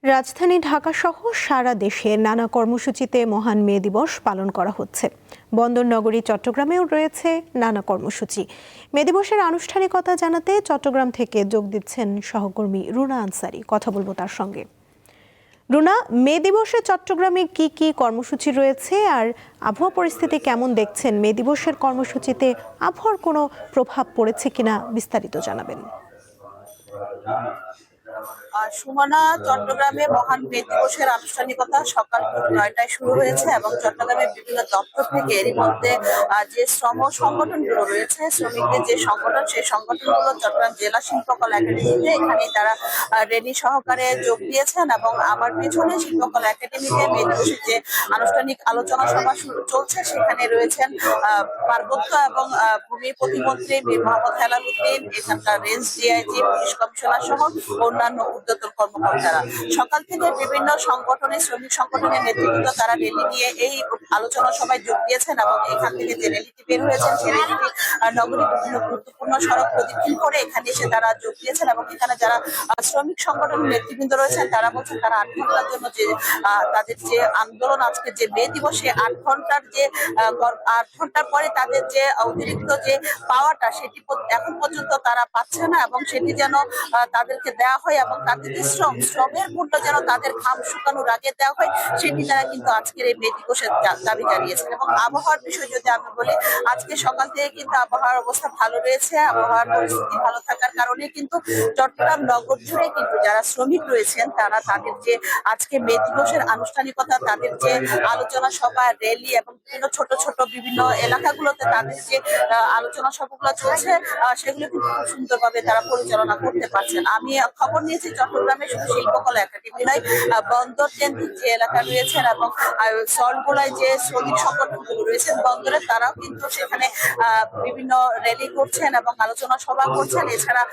রাজধানী ঢাকা সহ সারা দেশে নানা কর্মসূচিতে মহান মে দিবস পালন করা হচ্ছে। বন্দর নগরী চট্টগ্রামেও রয়েছে নানা কর্মসূচি। মে দিবসের আনুষ্ঠানিকতা জানাতে চট্টগ্রাম থেকে যোগ দিচ্ছেন সহকর্মী রুনা আনসারি। কথা বলবো তার সঙ্গে। রুনা, মে দিবসে চট্টগ্রামে কি কি কর্মসূচি রয়েছে আর আবহাওয়া পরিস্থিতি কেমন দেখছেন? মে দিবসের কর্মসূচিতে আবহাওয়ার কোনো প্রভাব পড়েছে কিনা বিস্তারিত জানাবেন। সুমনা, চট্টগ্রামে মহান মে দিবসের আনুষ্ঠানিকতা সকাল ৯টায় শুরু হয়েছে এবং চট্টগ্রামের বিভিন্ন দপ্তর থেকে এরই মধ্যে যে শ্রম সংগঠনগুলো রয়েছে, শ্রমিকদের যে সংগঠন, সেই সংগঠনগুলো চট্টগ্রাম জেলা শিল্পকলা একাডেমিতে এখানে তারা র্যালি সহকারে যোগ দিয়েছেন। এবং আমার পেছনে শিল্পকলা একাডেমিতে মে দিবসের যে আনুষ্ঠানিক আলোচনা সভা চলছে, সেখানে রয়েছেন পার্বত্য এবং ভূমি প্রতিমন্ত্রী মীর মোহাম্মদ হেলাল উদ্দিন, এখানকার রেঞ্জ ডিআইজি, পুলিশ কমিশনার সহ অন্যান্য ঊর্ধ্বতন কর্মকর্তারা। সকাল থেকে বিভিন্ন সংগঠনের শ্রমিক সংগঠনের নেতৃত্ব তারা র্যালি নিয়ে এই আলোচনা সভায় যোগ দিয়েছেন এবং এখান থেকে যে র্যালিটি বের হয়েছেন, সেই র্যালিটি নগরীর বিভিন্ন গুরুত্বপূর্ণ সড়ক প্রদক্ষিণ করে এখানে এসে তারা যোগ দিয়েছেন। এবং এখানে যারা শ্রমিক সংগঠনের নেতৃবৃন্দ রয়েছেন তারা বলছেন তারা ৮ ঘন্টার জন্য যে তাদের যে আন্দোলন, আজকে যে মে দিবসে ৮ ঘন্টার পরে তাদের যে অতিরিক্ত যে পাওয়াটা, সেটি এখন পর্যন্ত তারা পাচ্ছে না এবং সেটি যেন তাদেরকে দেওয়া হয় এবং তাদের যে শ্রমের মূল্য যেন তাদের ঘাম শুকানোর আগে দেওয়া হয়, সেটি তারা কিন্তু আজকের এই মে দিবসের দাবি জানিয়েছেন। এবং আবহাওয়ার বিষয় যদি আমি বলি, আজকে সকাল থেকে কিন্তু আবহাওয়ার অবস্থা ভালো রয়েছে। আবহাওয়ার পরিস্থিতি ভালো থাকার কারণে কিন্তু চট্টগ্রাম নগর জুড়ে কিন্তু যারা শ্রমিক রয়েছেন তারা তাদের যে আজকে মে দিবসের আনুষ্ঠানিকতা, তাদের যে আলোচনা সভা, র্যালি এবং বিভিন্ন ছোট ছোট বিভিন্ন এলাকাগুলোতে তাদের যে আলোচনা সভাগুলো চলছে, সেগুলো কিন্তু খুব সুন্দরভাবে তারা পরিচালনা করতে পারছেন। আমি খবর নিয়েছি চট্টগ্রামে শুধু শিল্পকলা একাডেমি নয়, বন্দর কেন্দ্রিক যে এলাকা রয়েছেন এবং সল্টগোলায় যে শ্রমিক সংগঠনগুলো রয়েছেন বন্দরে, তারাও কিন্তু সেখানে বিভিন্ন র্যালি করছেন এবং আলোচনা সভা করছেন। এছাড়া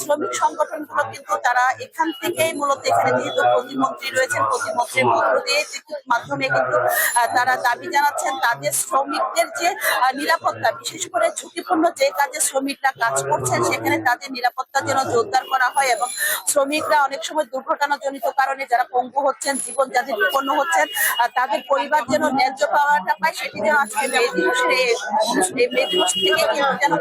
শ্রমিক সংগঠনগুলো কিন্তু তারা এখান থেকেই মূলত, এখানে যেহেতু প্রতিমন্ত্রী রয়েছেন, প্রতিমন্ত্রীর মধ্য দিয়ে মাধ্যমে কিন্তু তারা দাবি জানাচ্ছেন তাদের শ্রমিকদের যে নিরাপত্তা, বিশেষ করে ঝুঁকিপূর্ণ যে কাজে শ্রমিকরা কাজ করছেন সেখানে তাদের নিরাপত্তা যেন জোরদার করা হয় এবং শ্রমিকরা অনেক সময় দুর্ঘটনাজনিত কারণে যারা পঙ্গু হচ্ছেন, জীবন যাদের বিপন্ন হচ্ছেন, তাদের পরিবার যেন ন্যায্য পাওয়াটা পায়, সেটি যেন আজকে মে দিবসের মে দিবস থেকে কিন্তু যেন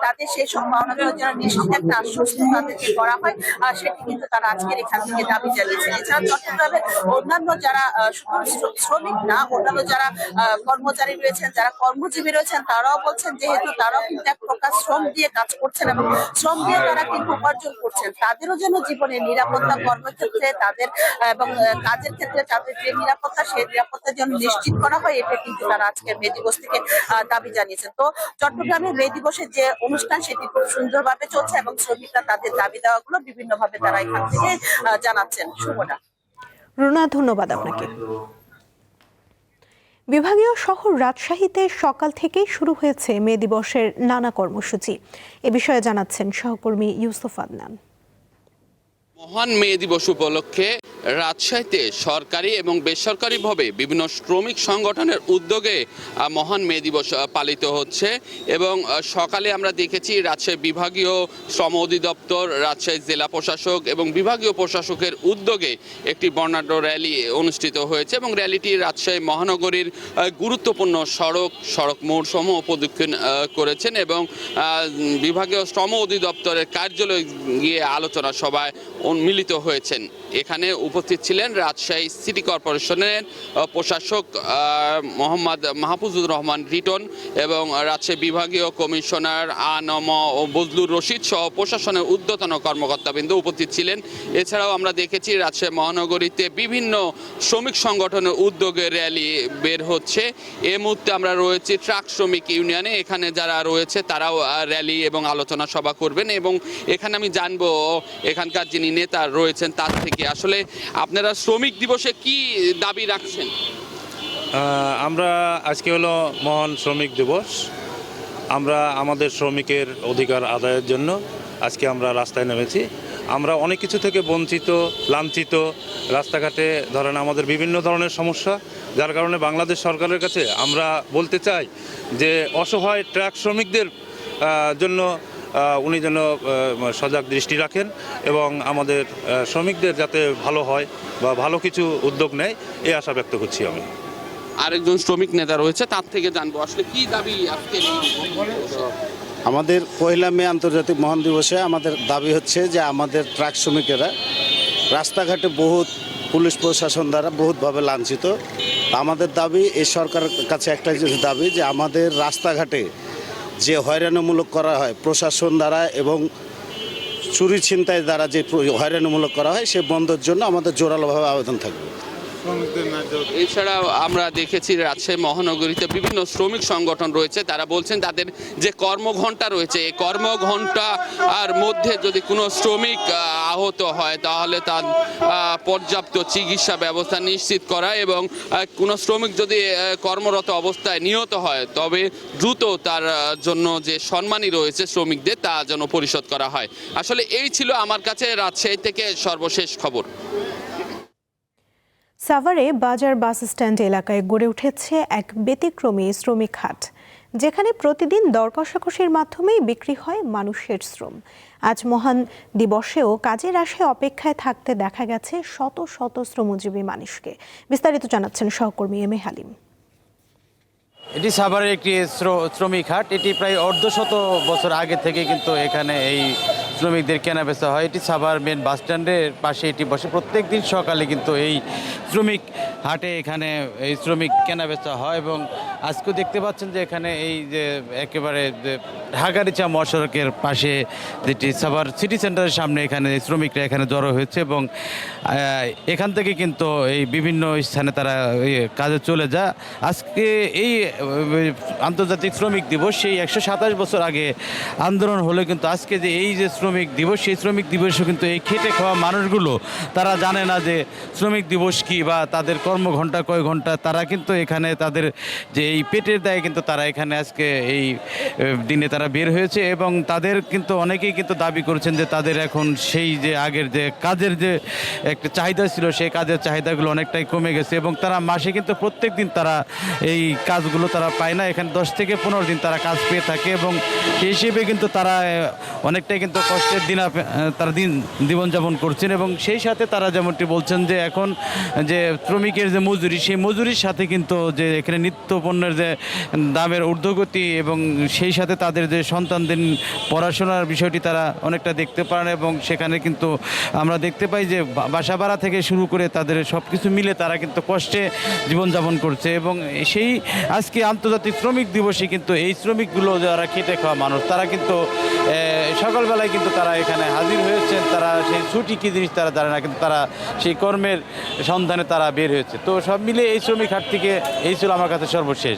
তাদের সেই সম্ভাবনাগুলো যেন নিশ্চিত একটা আশ্বস্ত তাদেরকে করা হয়, সেটি কিন্তু তারা আজকের এখান থেকে দাবি জানিয়েছেন। এছাড়া চট্টগ্রামের অন্যান্য যারা শুধু শ্রমিক না, অন্যান্য যারা কর্মচারী রয়েছেন, যারা কর্মজীবী রয়েছেন, তারাও বলছেন যেহেতু তারাও কিন্তু এক প্রকার শ্রম দিয়ে কাজ করছেন এবং শ্রম দিয়ে তারা কিন্তু উপার্জন করছেন, তাদেরও যেন জীবনের নিরাপত্তা, কর্মক্ষেত্রে তাদের এবং কাজের ক্ষেত্রে তাদের যে নিরাপত্তা, সেই নিরাপত্তা যেন নিশ্চিত করা হয়, এটা কিন্তু তারা আজকের মে দিবস থেকে দাবি জানিয়েছেন। তো চট্টগ্রামের মে দিবসের যে অনুষ্ঠান, সেটি খুব সুন্দরভাবে চলছে এবং শ্রমিকরা তাদের দাবি দেওয়াগুলো বিভিন্নভাবে তারা এখান থেকে জানাচ্ছেন। শুভনা। রুনা, ধন্যবাদ আপনাকে। বিভাগীয় শহর রাজশাহীতে সকাল থেকেই শুরু হয়েছে মে দিবসের নানা কর্মসূচি। এ বিষয়ে জানাচ্ছেন সহকর্মী ইউসুফ আদনান। মহান মে দিবস উপলক্ষে রাজশাহীতে সরকারি এবং বেসরকারিভাবে বিভিন্ন শ্রমিক সংগঠনের উদ্যোগে মহান মে দিবস পালিত হচ্ছে। এবং সকালে আমরা দেখেছি রাজশাহী বিভাগীয় শ্রম অধিদপ্তর, রাজশাহী জেলা প্রশাসক এবং বিভাগীয় প্রশাসকের উদ্যোগে একটি বর্ণাঢ্য র্যালি অনুষ্ঠিত হয়েছে এবং র্যালিটি রাজশাহী মহানগরীর গুরুত্বপূর্ণ সড়ক মোড়সমূহ প্রদক্ষিণ করেছেন এবং বিভাগীয় শ্রম অধিদপ্তরের কার্যালয়ে গিয়ে আলোচনা সভায় মিলিত হয়েছেন। এখানে উপস্থিত ছিলেন রাজশাহী সিটি কর্পোরেশনের প্রশাসক মোহাম্মদ মাহফুজুর রহমান রিটন এবং রাজশাহী বিভাগীয় কমিশনার আনম ও বজলুর রশিদ সহ প্রশাসনের ঊর্ধ্বতন কর্মকর্তাবৃন্দ উপস্থিত ছিলেন। এছাড়াও আমরা দেখেছি রাজশাহী মহানগরীতে বিভিন্ন শ্রমিক সংগঠনের উদ্যোগে র্যালি বের হচ্ছে। এই মুহূর্তে আমরা রয়েছি ট্রাক শ্রমিক ইউনিয়নে। এখানে যারা রয়েছে তারাও র্যালি এবং আলোচনা সভা করবেন এবং এখানে আমি জানবো এখানকার যিনি নেতা রয়েছেন তার থেকে আসলে আপনারা শ্রমিক দিবসে কি দাবি রাখছেন? আমরা আজকে হলো মহান শ্রমিক দিবস। আমরা আমাদের শ্রমিকের অধিকার আদায়ের জন্য আজকে আমরা রাস্তায় নেমেছি। আমরা অনেক কিছু থেকে বঞ্চিত, লাঞ্ছিত। রাস্তাঘাটে ধরেন আমাদের বিভিন্ন ধরনের সমস্যা, যার কারণে বাংলাদেশ সরকারের কাছে আমরা বলতে চাই যে অসহায় ট্রাক শ্রমিকদের জন্য উনি যেন সজাগ দৃষ্টি রাখেন এবং আমাদের শ্রমিকদের যাতে ভালো হয় বা ভালো কিছু উদ্যোগ নেয় এই আশা ব্যক্ত করছি আমি। আরেকজন শ্রমিক নেতা রয়েছে, তার থেকে জানবো আসলে কি দাবি আজকে আমাদের 1 মে আন্তর্জাতিক মহান দিবসে আমাদের দাবি হচ্ছে যে আমাদের ট্রাক শ্রমিকেরা রাস্তাঘাটে বহুত পুলিশ প্রশাসন দ্বারা বহুতভাবে লাঞ্ছিত। আমাদের দাবি এই সরকারের কাছে একটা দাবি যে আমাদের রাস্তাঘাটে যে হয়রানিমূলক করা হয় প্রশাসন দ্বারা এবং চুরি ছিনতাই দ্বারা যে হয়রানিমূলক করা হয় সে বন্ধের জন্য আমাদের জোরালোভাবে আবেদন থাকবে। এছাড়াও আমরা দেখেছি রাজশাহী মহানগরীতে বিভিন্ন শ্রমিক সংগঠন রয়েছে, তারা বলছেন তাদের যে কর্মঘণ্টা রয়েছে এই কর্মঘণ্টার মধ্যে যদি কোনো শ্রমিক আহত হয় তাহলে তার পর্যাপ্ত চিকিৎসা ব্যবস্থা নিশ্চিত করা এবং কোনো শ্রমিক যদি কর্মরত অবস্থায় নিহত হয় তবে দ্রুত তার জন্য যে সম্মানী রয়েছে শ্রমিকদের তা যেন পরিশোধ করা হয়। আসলে এই ছিল আমার কাছে রাজশাহী থেকে সর্বশেষ খবর। সাভারে বাজার বাস স্ট্যান্ড এলাকায় গড়ে উঠেছে এক ব্যতিক্রমী শ্রমিক হাট, যেখানে প্রতিদিন দর কষাকষির মাধ্যমেই বিক্রি হয় মানুষের শ্রম। আজ মহান দিবসেও কাজের আশায় অপেক্ষায় থাকতে দেখা গেছে শত শত শ্রমজীবী মানুষকে। বিস্তারিত জানাচ্ছেন সহকর্মী এম এ হালিম। এটি সাভারের একটি শ্রমিক হাট। এটি প্রায় অর্ধশত বছর আগে থেকে কিন্তু এখানে এই শ্রমিকদের কেনাবেচা হয়। এটি সাভার মেন বাস স্ট্যান্ডের পাশে এটি বসে। প্রত্যেক দিন সকালে কিন্তু এই শ্রমিক হাটে এখানে এই শ্রমিক কেনাবেচা হয় এবং আজকেও দেখতে পাচ্ছেন যে এখানে এই যে একেবারে ঢাকারিচা মহাসড়কের পাশে যেটি সাভার সিটি সেন্টারের সামনে এখানে শ্রমিকরা এখানে জড়ো হয়েছে এবং এখান থেকে কিন্তু এই বিভিন্ন স্থানে তারা কাজে চলে যায়। আজকে এই আন্তর্জাতিক শ্রমিক দিবস সেই 127 বছর আগে আন্দোলন হলে কিন্তু আজকে যে এই যে শ্রমিক দিবস সেই শ্রমিক দিবসও কিন্তু এই খেটে খাওয়া মানুষগুলো তারা জানে না যে শ্রমিক দিবস কি বা তাদের কর্মঘণ্টা কয় ঘন্টা। তারা কিন্তু এখানে তাদের যে এই পেটের দায়ে কিন্তু তারা এখানে আজকে এই দিনে তারা বের হয়েছে এবং তাদের কিন্তু অনেকেই কিন্তু দাবি করছেন যে তাদের এখন সেই যে আগের যে কাজের যে একটা চাহিদা ছিল সেই কাজের চাহিদাগুলো অনেকটাই কমে গেছে এবং তারা মাসে কিন্তু প্রত্যেক দিন তারা এই কাজগুলো তারা পায় না। এখানে 10 থেকে 15 দিন তারা কাজ পেয়ে থাকে এবং সেই হিসেবে কিন্তু তারা অনেকটাই কিন্তু কষ্টের দিন তারা জীবনযাপন করছেন এবং সেই সাথে তারা যেমনটি বলছেন যে এখন যে শ্রমিকের যে মজুরি সেই মজুরির সাথে কিন্তু যে এখানে নিত্য পণ্যের যে দামের ঊর্ধ্বগতি এবং সেই সাথে তাদের যে সন্তানদের পড়াশোনার বিষয়টি তারা অনেকটা দেখতে পারেন এবং সেখানে কিন্তু আমরা দেখতে পাই যে বাসা ভাড়া থেকে শুরু করে তাদের সব কিছু মিলে তারা কিন্তু কষ্টে জীবনযাপন করছে এবং সেই আজকে আন্তর্জাতিক শ্রমিক দিবসে কিন্তু এই শ্রমিকগুলো যারা খেটে খাওয়া মানুষ তারা কিন্তু সকালবেলায় কিন্তু তারা এখানে হাজির হয়েছেন। তারা সেই ছুটি কী জিনিস তারা জানে না, কিন্তু তারা সেই কর্মের সন্ধানে তারা বের হয়েছে। তো সব মিলে এই শ্রমিক হাট থেকে এই ছিল আমার কাছে সর্বশেষ।